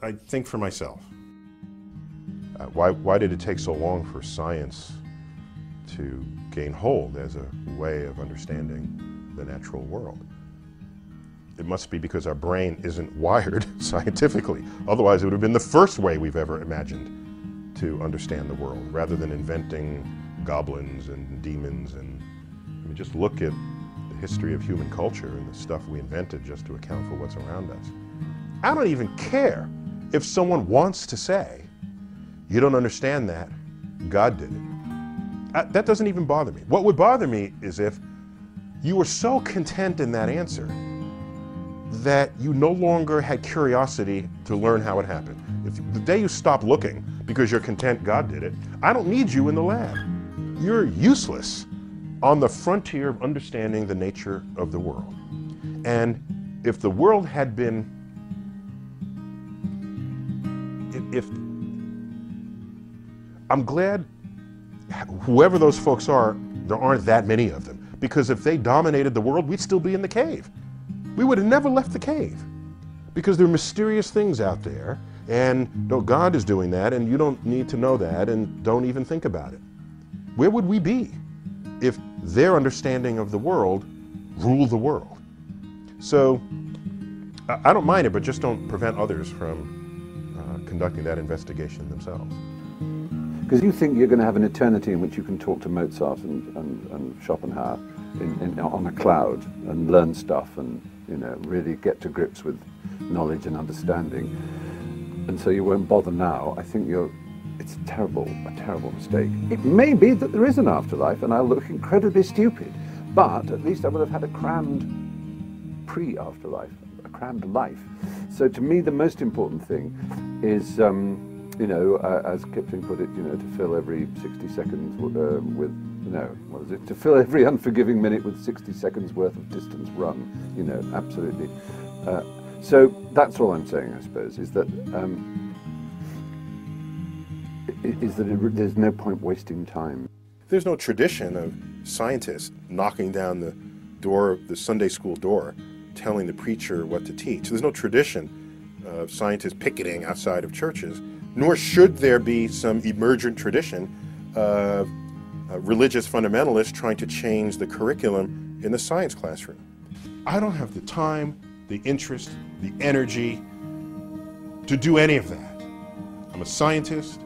I think for myself. Why did it take so long for science to gain hold as a way of understanding the natural world? It must be because our brain isn't wired scientifically. Otherwise, it would have been the first way we've ever imagined to understand the world, rather than inventing goblins and demons. And I mean, just look at the history of human culture and the stuff we invented just to account for what's around us. I don't even care if someone wants to say, you don't understand that, God did it. That doesn't even bother me. What would bother me is if you were so content in that answer that you no longer had curiosity to learn how it happened. If the day you stop looking because you're content God did it, I don't need you in the lab. You're useless on the frontier of understanding the nature of the world. And if the world had been, if I'm glad whoever those folks are, there aren't that many of them. Because if they dominated the world, we'd still be in the cave. We would have never left the cave. Because there are mysterious things out there, and no, God is doing that, and you don't need to know that, and don't even think about it. Where would we be if their understanding of the world ruled the world? So I don't mind it, but just don't prevent others from conducting that investigation themselves. Because you think you're going to have an eternity in which you can talk to Mozart and Schopenhauer on a cloud and learn stuff and, you know, really get to grips with knowledge and understanding. And so you won't bother now. I think it's a terrible mistake. It may be that there is an afterlife and I'll look incredibly stupid, but at least I will have had a crammed pre-afterlife, a crammed life. So to me, the most important thing is, you know, as Kipling put it, you know, to fill every 60 seconds with, no, what is it? To fill every unforgiving minute with 60 seconds worth of distance run, you know, absolutely. So that's all I'm saying, I suppose, is that there's no point wasting time. There's no tradition of scientists knocking down the door, the Sunday school door, telling the preacher what to teach. There's no tradition of scientists picketing outside of churches, nor should there be some emergent tradition of religious fundamentalists trying to change the curriculum in the science classroom. I don't have the time, the interest, the energy to do any of that. I'm a scientist,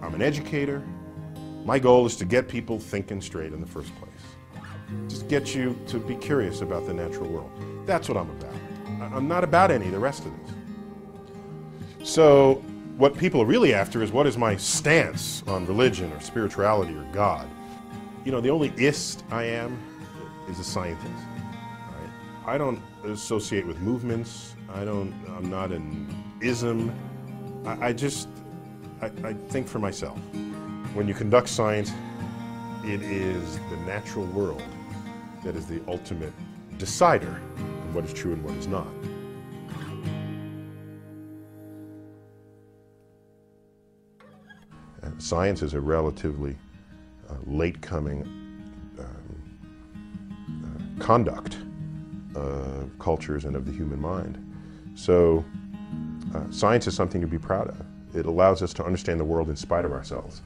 I'm an educator. My goal is to get people thinking straight in the first place. Just get you to be curious about the natural world. That's what I'm about. I'm not about any of the rest of this. So what people are really after is, what is my stance on religion or spirituality or God? You know, the only ist I am is a scientist. Right? I don't associate with movements. I'm not an ism. I think for myself. When you conduct science, it is the natural world that is the ultimate decider of what is true and what is not. Science is a relatively late-coming conduct of cultures and of the human mind. So science is something to be proud of. It allows us to understand the world in spite of ourselves.